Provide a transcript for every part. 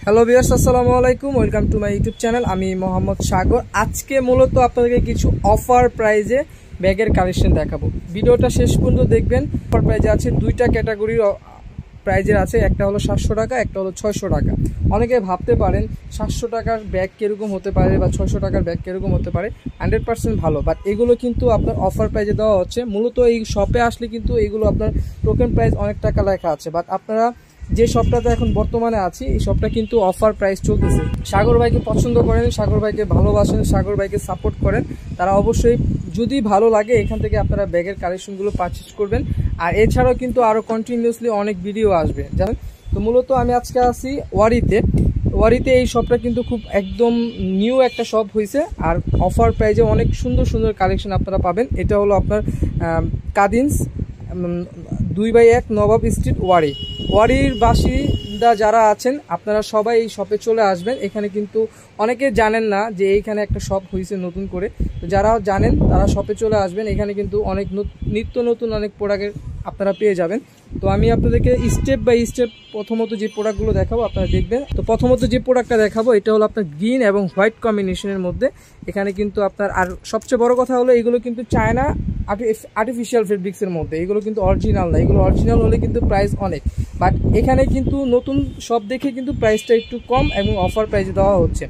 Hello viewers, আসসালামু আলাইকুম। Welcome to my YouTube channel. আমি মোহাম্মদ সাগর। আজকে মূলত আপনাদেরকে কিছু অফার প্রাইজে ব্যাগের কালেকশন দেখাবো। ভিডিওটা শেষ পর্যন্ত দেখবেন। অফার প্রাইজে আছে দুইটা ক্যাটাগরির প্রাইজের আছে, একটা হলো 700 টাকা, একটা হলো 600 টাকা। অনেকে ভাবতে পারেন 700 টাকার ব্যাগ কীরকম হতে পারে বা 600 টাকার ব্যাগ কীরকম হতে পারে। 100% ভালো, বাট এগুলো কিন্তু আপনার অফার প্রাইজে দেওয়া হচ্ছে। মূলত এই শপে আসলে কিন্তু এগুলো আপনার টোকেন প্রাইস অনেক টাকা লেখা আছে, বাট আপনারা যে শপটাতে এখন বর্তমানে আছি এই শপটা কিন্তু অফার প্রাইস চলতেছে। সাগর ভাইকে পছন্দ করেন, সাগর ভাইকে ভালোবাসেন, সাগর ভাইকে সাপোর্ট করেন, তারা অবশ্যই যদি ভালো লাগে এখান থেকে আপনারা ব্যাগের কালেকশনগুলো পারচেজ করবেন। আর এছাড়াও কিন্তু আরও কন্টিনিউসলি অনেক ভিডিও আসবে, জানেন তো। মূলত আমি আজকে আছি ওয়ারিতে। এই শপটা কিন্তু খুব একদম নিউ একটা শপ হয়েছে, আর অফার প্রাইজে অনেক সুন্দর সুন্দর কালেকশন আপনারা পাবেন। এটা হলো আপনার কাদিনস 2/1 নবাব স্ট্রিট ওয়ারির বাসিন্দা যারা আছেন আপনারা সবাই এই শপে চলে আসবেন। এখানে কিন্তু অনেকে জানেন না যে এইখানে একটা শপ হয়েছে নতুন করে, তো যারা জানেন তারা শপে চলে আসবেন। এখানে কিন্তু অনেক নিত্য নতুন অনেক প্রোডাক্টের আপনারা পেয়ে যাবেন। তো আমি আপনাদেরকে স্টেপ বাই স্টেপ প্রথমত যে প্রোডাক্টগুলো দেখাবো আপনারা দেখবেন। তো প্রথমত যে প্রোডাক্টটা দেখাবো এটা হলো আপনার গ্রিন এবং হোয়াইট কম্বিনেশনের মধ্যে। এখানে কিন্তু আপনার আর সবচেয়ে বড় কথা হলো এগুলো কিন্তু চায়না আর্টিফিশিয়াল ফেব্রিক্সের মধ্যে, এগুলো কিন্তু অরিজিনাল না। এগুলো অরিজিনাল হলে কিন্তু প্রাইস অনেক, বাট এখানে কিন্তু নতুন সব দেখে কিন্তু প্রাইসটা একটু কম এবং অফার প্রাইসে দেওয়া হচ্ছে।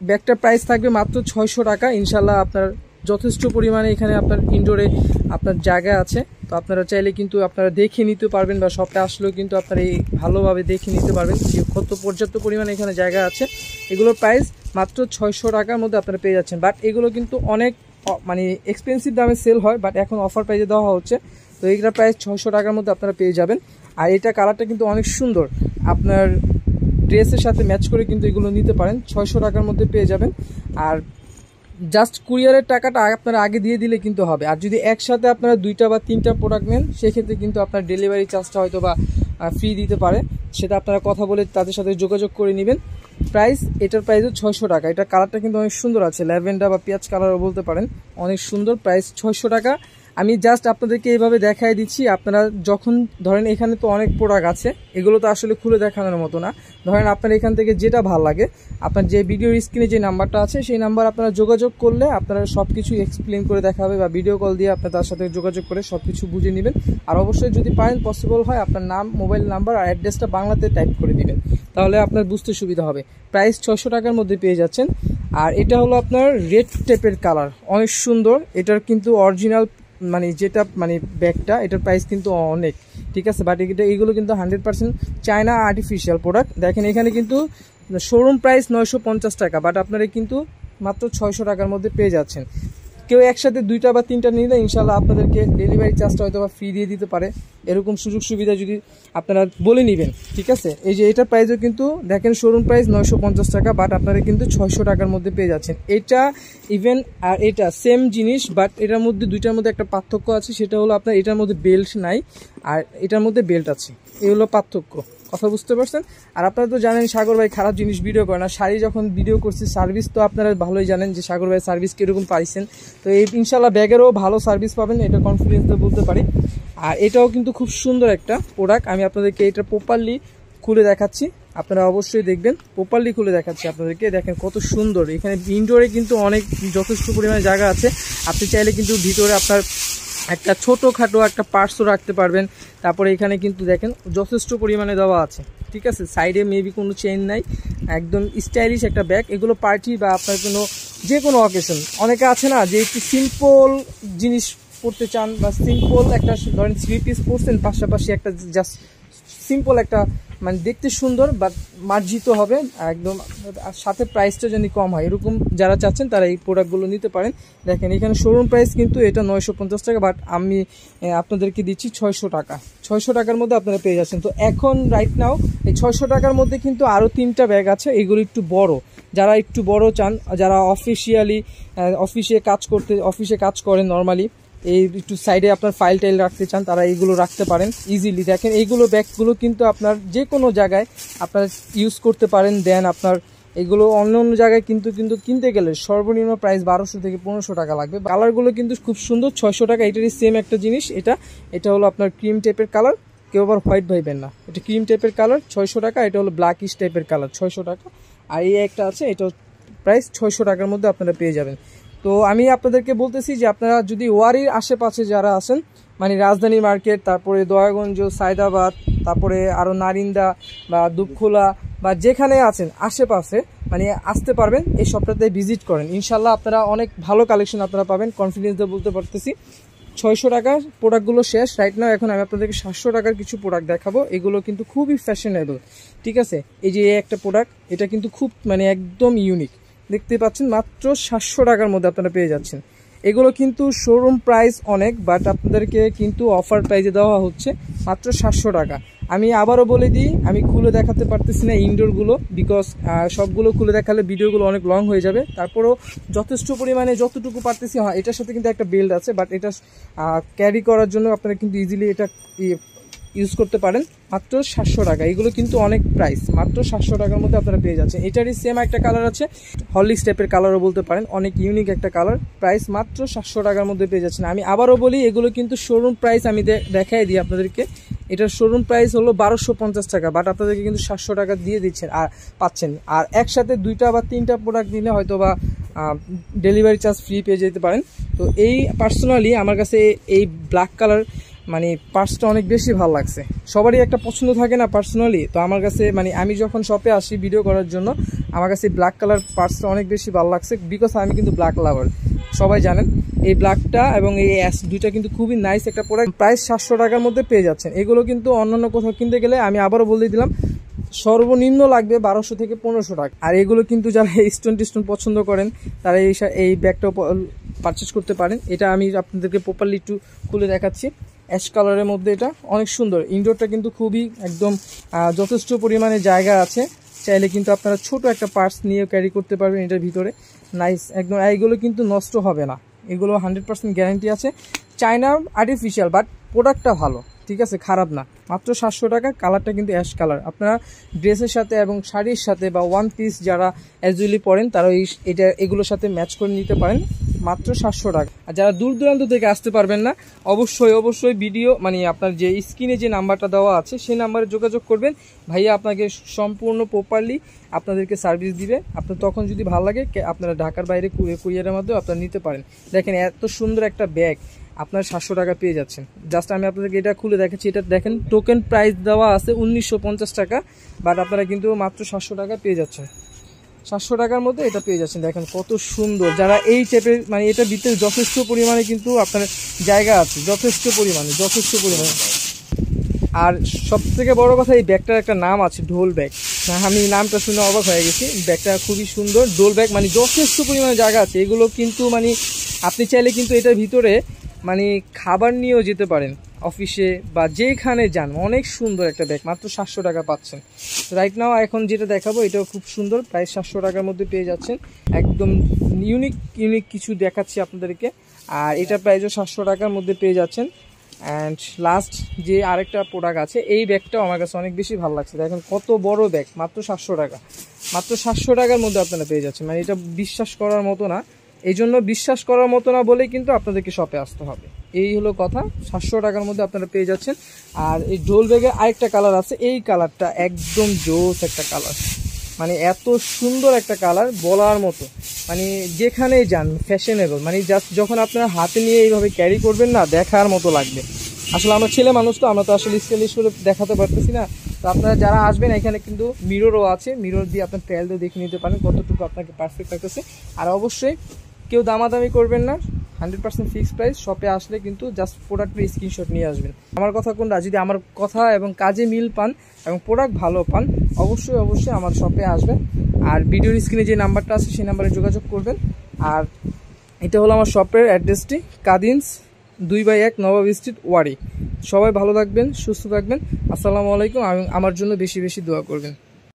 ব্যাগটার প্রাইস থাকবে মাত্র 600 টাকা। ইনশাল্লাহ আপনার যথেষ্ট পরিমাণে এখানে আপনার ইনডোরে আপনার জায়গা আছে, তো আপনারা চাইলে কিন্তু আপনারা দেখে নিতে পারবেন, বা শপে আসলেও কিন্তু আপনারা এই ভালোভাবে দেখে নিতে পারবেন যে কত পর্যাপ্ত পরিমাণে এখানে জায়গা আছে। এগুলোর প্রাইস মাত্র 600 টাকার মধ্যে আপনারা পেয়ে যাচ্ছেন, বাট এগুলো কিন্তু অনেক মানে এক্সপেন্সিভ দামে সেল হয়, বাট এখন অফার প্রাইসে দেওয়া হচ্ছে। তো এইটার প্রাইস 600 টাকার মধ্যে আপনারা পেয়ে যাবেন। আর এটা কালারটা কিন্তু অনেক সুন্দর, আপনার ড্রেসের সাথে ম্যাচ করে কিন্তু এগুলো নিতে পারেন। 600 টাকার মধ্যে পেয়ে যাবেন। আর জাস্ট কুরিয়ারের টাকাটা আপনারা আগে দিয়ে দিলে কিন্তু হবে। আর যদি একসাথে আপনারা 2টা বা 3টা প্রোডাক্ট নেন সেক্ষেত্রে কিন্তু আপনার ডেলিভারি চার্জটা হয়তো বা ফ্রি দিতে পারে, সেটা আপনারা কথা বলে তাদের সাথে যোগাযোগ করে নেবেন। এটার প্রাইসও 600 টাকা। এটা কালারটা কিন্তু অনেক সুন্দর আছে, ল্যাভেন্ডার বা পেঁয়াজ কালারও বলতে পারেন, অনেক সুন্দর। প্রাইস 600 টাকা। আমি জাস্ট আপনাদেরকে এইভাবে দেখাই দিচ্ছি। আপনারা যখন ধরেন এখানে তো অনেক প্রোডাক্ট আছে, এগুলো তো আসলে খুলে দেখানোর মতো না। ধরেন আপনার এখান থেকে যেটা ভালো লাগে, আপনার যে ভিডিওর স্ক্রিনে যে নাম্বারটা আছে সেই নাম্বার আপনারা যোগাযোগ করলে আপনারা সব কিছু এক্সপ্লেন করে দেখাবে, বা ভিডিও কল দিয়ে আপনার তার সাথে যোগাযোগ করে সব কিছু বুঝে নেবেন। আর অবশ্যই যদি পারেন পসিবল হয় আপনার নাম, মোবাইল নাম্বার আর অ্যাড্রেসটা বাংলাতে টাইপ করে দিবেন, তাহলে আপনার বুঝতে সুবিধা হবে। প্রাইস 600 টাকার মধ্যে পেয়ে যাচ্ছেন। আর এটা হলো আপনার রেড টেপের কালার, অনেক সুন্দর। এটার কিন্তু অরিজিনাল মানে যেটা মানে ব্যাগটা, এটার প্রাইস কিন্তু অনেক, ঠিক আছে। বাট এইগুলো কিন্তু 100% চায়না আর্টিফিশিয়াল প্রোডাক্ট। দেখেন এখানে কিন্তু শোরুম প্রাইস 950 টাকা, বাট আপনারা কিন্তু মাত্র 600 টাকার মধ্যে পেয়ে যাচ্ছেন। কেউ একসাথে 2টা বা 3টা নিলে ইনশাল্লাহ আপনাদেরকে ডেলিভারি চার্জটা হয়তো বা ফ্রি দিয়ে দিতে পারে, এরকম সুযোগ সুবিধা যদি আপনারা বলে নেবেন, ঠিক আছে। এই যে এটার প্রাইসও কিন্তু দেখেন শোরুম প্রাইস 950 টাকা, বাট আপনারা কিন্তু 600 টাকার মধ্যে পেয়ে যাচ্ছেন। এটা ইভেন আর এটা সেম জিনিস, বাট এটার মধ্যে 2টার মধ্যে একটা পার্থক্য আছে, সেটা হলো আপনার এটার মধ্যে বেল্ট নাই আর এটার মধ্যে বেল্ট আছে, এই হলো পার্থক্য। কথা বুঝতে পারছেন? আর আপনারা তো জানেন সাগর ভাই খারাপ জিনিস ভিডিও করে না। শাড়ি যখন ভিডিও করছি, সার্ভিস তো আপনারা ভালোই জানেন যে সাগর ভাই সার্ভিস কীরকম পাইছেন। তো এই ইনশাল্লাহ ব্যাগেরও ভালো সার্ভিস পাবেন, এটা কনফিডেন্স তো বলতে পারি। আর এটাও কিন্তু খুব সুন্দর একটা প্রোডাক্ট। আমি আপনাদেরকে এটা প্রপারলি খুলে দেখাচ্ছি, আপনারা অবশ্যই দেখবেন। প্রপারলি খুলে দেখাচ্ছি আপনাদেরকে, দেখেন কত সুন্দর। এখানে ইনডোরে কিন্তু অনেক যথেষ্ট পরিমাণে জায়গা আছে। আপনি চাইলে কিন্তু ভিতরে আপনার একটা ছোটোখাটো একটা পার্সও রাখতে পারবেন। তারপরে এখানে কিন্তু দেখেন যথেষ্ট পরিমাণে দেওয়া আছে, ঠিক আছে। সাইডে মেবি কোনো চেইন নাই, একদম স্টাইলিশ একটা ব্যাগ। এগুলো পার্টি বা আপনার যে কোনো অকেশন, অনেকে আছে না যে একটু সিম্পল জিনিস পড়তে চান, বা সিম্পল একটা ধরেন 3 পিস পরছেন, পাশাপাশি একটা জাস্ট সিম্পল একটা মানে দেখতে সুন্দর বাট মার্জিত হবে একদম, সাথে প্রাইসটা যেন কম হয়, এরকম যারা চাচ্ছেন তারা এই প্রোডাক্টগুলো নিতে পারেন। দেখেন এখানে শোরুম প্রাইস কিন্তু এটা 950 টাকা, বাট আমি আপনাদেরকে দিচ্ছি 600 টাকা। 600 টাকার মধ্যে আপনারা পেয়ে যাচ্ছেন। তো এখন রাইট নাও এই 600 টাকার মধ্যে কিন্তু আরও 3টা ব্যাগ আছে, এগুলো একটু বড়। যারা একটু বড় চান, যারা অফিসে কাজ করেন নর্মালি, এই একটু সাইডে আপনার ফাইল টাইল রাখতে চান, তারা এইগুলো রাখতে পারেন ইজিলি। দেখেন এইগুলো ব্যাগগুলো কিন্তু আপনার যে কোনো জায়গায় আপনারা ইউজ করতে পারেন। দেন আপনার এগুলো অন্য অন্য জায়গায় কিন্তু কিনতে গেলে সর্বনিম্ন প্রাইস 1200 থেকে 1500 টাকা লাগবে। কালারগুলো কিন্তু খুব সুন্দর, 600 টাকা। এটারই সেম একটা জিনিস, এটা হলো আপনার ক্রিম টাইপের কালার, কেউ আবার হোয়াইট ভাইবেন না, এটা ক্রিম টাইপের কালার 600 টাকা, এটা হলো ব্ল্যাকিশ টাইপের কালার 600 টাকা। আর এই একটা আছে, এটা প্রাইস 600 টাকার মধ্যে আপনারা পেয়ে যাবেন। তো আমি আপনাদেরকে বলতেছি যে আপনারা যদি ওয়ারির আশেপাশে যারা আছেন, মানে রাজধানী মার্কেট, তারপরে দয়াগঞ্জ, সায়দাবাদ, তারপরে আরও নারিন্দা বা দুপখোলা বা যেখানে আছেন আশেপাশে, মানে আসতে পারবেন, এই সপ্তাহতে ভিজিট করেন, ইনশাল্লাহ আপনারা অনেক ভালো কালেকশন আপনারা পাবেন, কনফিডেন্স দিয়ে বলতে পারতেছি। 600 টাকার প্রোডাক্টগুলো শেষ রাইট নাও। এখন আমি আপনাদেরকে 700 টাকার কিছু প্রোডাক্ট দেখাবো, এগুলো কিন্তু খুবই ফ্যাশনেবল, ঠিক আছে। এই যে একটা প্রোডাক্ট, এটা কিন্তু খুব মানে একদম ইউনিক, দেখতে পাচ্ছেন মাত্র 700 টাকার মধ্যে আপনারা পেয়ে যাচ্ছেন। এগুলো কিন্তু শোরুম প্রাইস অনেক, বাট আপনাদেরকে কিন্তু অফার প্রাইসে দেওয়া হচ্ছে মাত্র 700 টাকা। আমি আবারও বলে দিই, আমি খুলে দেখাতে পারতেছি না ইনডোরগুলো, বিকজ সবগুলো খুলে দেখালে ভিডিওগুলো অনেক লং হয়ে যাবে। তারপরেও যথেষ্ট পরিমাণে যতটুকু পারতেছি, হ্যাঁ এটার সাথে কিন্তু একটা বেল্ট আছে, বাট এটা ক্যারি করার জন্য আপনারা কিন্তু ইজিলি এটা ইউজ করতে পারেন। মাত্র 700 টাকা, এগুলো কিন্তু অনেক প্রাইস, মাত্র 700 টাকার মধ্যে আপনারা পেয়ে যাচ্ছেন। এটারই সেম একটা কালার আছে, হরলিক্স টাইপের কালারও বলতে পারেন, অনেক ইউনিক একটা কালার, প্রাইস মাত্র 700 টাকার মধ্যে পেয়ে যাচ্ছেন। আমি আবারও বলি, এগুলো কিন্তু শোরুম প্রাইস আমি দেখাই দিই আপনাদেরকে, এটার শোরুম প্রাইস হলো 1250 টাকা, বাট আপনাদেরকে কিন্তু 700 টাকা দিয়ে দিচ্ছেন আর পাচ্ছেন। আর একসাথে 2টা বা 3টা প্রোডাক্ট নিলে হয়তো বা ডেলিভারি চার্জ ফ্রি পেয়ে যেতে পারেন। তো এই পার্সোনালি আমার কাছে এই ব্ল্যাক কালার মানে পার্সটা অনেক বেশি ভালো লাগছে। সবারই একটা পছন্দ থাকে না পার্সোনালি, তো আমার কাছে মানে আমি যখন শপে আসি ভিডিও করার জন্য, আমার কাছে ব্ল্যাক কালার পার্সটা অনেক বেশি ভালো লাগছে, বিকজ আমি কিন্তু ব্ল্যাক লাভার, সবাই জানেন। এই ব্ল্যাকটা এবং এই অ্যাশ দুইটা কিন্তু খুবই নাইস একটা প্রোডাক্ট, প্রাইস 700 টাকার মধ্যে পেয়ে যাচ্ছেন। এগুলো কিন্তু অন্যান্য কোথাও কিনতে গেলে আমি আবারও বলে দিলাম সর্বনিম্ন লাগবে 1200 থেকে 1500 টাকা। আর এগুলো কিন্তু যারা স্টোন পছন্দ করেন তারা এই ব্যাগটাও পারচেস করতে পারেন। এটা আমি আপনাদেরকে প্রপারলি একটু খুলে দেখাচ্ছি, অ্যাশ কালারের মধ্যে, এটা অনেক সুন্দর। ইনডোরটা কিন্তু খুবই একদম যথেষ্ট পরিমাণে জায়গা আছে, চাইলে কিন্তু আপনারা ছোট একটা পার্স নিয়ে ক্যারি করতে পারবেন এটার ভিতরে, নাইস একদম। এইগুলো কিন্তু নষ্ট হবে না, এগুলো 100% গ্যারান্টি আছে। চায়না আর্টিফিশিয়াল, বাট প্রোডাক্টটা ভালো, ঠিক আছে, খারাপ না। মাত্র 700 টাকা, কালারটা কিন্তু অ্যাশ কালার। আপনারা ড্রেসের সাথে এবং শাড়ির সাথে বা ওয়ান পিস যারা অ্যাজুয়ালি পরেন তারা এগুলোর সাথে ম্যাচ করে নিতে পারেন, মাত্র 700 টাকা। আর যারা দূর দূরান্ত থেকে আসতে পারবেন না, অবশ্যই ভিডিও মানে আপনার যে স্ক্রিনে যে নাম্বারটা দেওয়া আছে সেই নাম্বারে যোগাযোগ করবেন, ভাইয়া আপনাকে সম্পূর্ণ প্রপারলি আপনাদেরকে সার্ভিস দিবে। আপনার তখন যদি ভালো লাগে আপনারা ঢাকার বাইরে কুরিয়ারের মাধ্যমে আপনারা নিতে পারেন। দেখেন এত সুন্দর একটা ব্যাগ আপনার 700 টাকা পেয়ে যাচ্ছেন। জাস্ট আমি আপনাদেরকে এটা খুলে দেখাচ্ছি, এটা দেখেন টোকেন প্রাইস দেওয়া আছে 1950 টাকা, বাট আপনারা কিন্তু মাত্র 700 টাকা পেয়ে যাচ্ছেন। 700 টাকার মধ্যে এটা পেয়ে যাচ্ছেন, দেখেন কত সুন্দর। যারা এই টাইপের মানে এটার ভিতরে যথেষ্ট পরিমাণে কিন্তু আপনার জায়গা আছে, যথেষ্ট পরিমাণে। আর সব থেকে বড় কথা, এই ব্যাগটার একটা নাম আছে, ঢোল ব্যাগ। আমি নামটা শুনে অবাক হয়ে গেছি, ব্যাগটা খুবই সুন্দর, ঢোল ব্যাগ, মানে যথেষ্ট পরিমাণে জায়গা আছে। এগুলো কিন্তু মানে আপনি চাইলে কিন্তু এটার ভিতরে মানে খাবার নিয়েও যেতে পারেন, অফিসে বা যেখানে যান। অনেক সুন্দর একটা ব্যাগ, মাত্র 700 টাকা পাচ্ছেন। রাইট নাও এখন যেটা দেখাবো এটাও খুব সুন্দর, প্রায় 700 টাকার মধ্যে পেয়ে যাচ্ছেন। একদম ইউনিক কিছু দেখাচ্ছি আপনাদেরকে, আর এটা প্রাইসও 700 টাকার মধ্যে পেয়ে যাচ্ছেন। অ্যান্ড লাস্ট যে আরেকটা প্রোডাক্ট আছে, এই ব্যাগটাও আমার কাছে অনেক বেশি ভালো লাগছে। দেখেন কত বড় ব্যাগ, মাত্র 700 টাকা, মাত্র 700 টাকার মধ্যে আপনারা পেয়ে যাচ্ছেন। মানে এটা বিশ্বাস করার মতো না, এই জন্য বিশ্বাস করার মতো না বলেই কিন্তু আপনাদেরকে শপে আসতে হবে, এই হলো কথা। 700 টাকার মধ্যে আপনারা পেয়ে যাচ্ছেন। আর এই ঢোল ব্যাগের আরেকটা কালার আছে, এই কালারটা একদম জোস একটা কালার, মানে এত সুন্দর একটা কালার বলার মতো, মানে যেখানেই যান ফ্যাশনেবল, মানে জাস্ট যখন আপনারা হাতে নিয়ে এইভাবে ক্যারি করবেন না, দেখার মতো লাগবে। আসলে আমরা ছেলে মানুষ তো, আমরা তো আসলে স্টাইলিশ করে দেখাতে পারতেছি না। তো আপনারা যারা আসবেন এখানে কিন্তু মিররও আছে, মিরর দিয়ে আপনার ট্রায়াল দিয়ে দেখে নিতে পারেন কতটুকু আপনাকে পারফেক্ট লাগতেছে। আর অবশ্যই কেউ দামাদামি করবেন না, 100% ফিক্সড প্রাইস। শপে আসলে কিন্তু জাস্ট প্রোডাক্টের স্ক্রিনশট নিয়ে আসবেন। আমার কথা কোনটা, যদি আমার কথা এবং কাজে মিল পান এবং প্রোডাক্ট ভালো পান, অবশ্যই আমার শপে আসবেন। আর ভিডিওর স্ক্রিনে যে নাম্বারটা আছে সেই নাম্বারে যোগাযোগ করবেন। আর এটা হলো আমার শপের অ্যাড্রেসটি, কাদিন্স 2/1 নবাব স্ট্রিট, ওয়ারি। সবাই ভালো থাকবেন, সুস্থ থাকবেন। আসসালামু আলাইকুম। আমার জন্য বেশি দোয়া করবেন।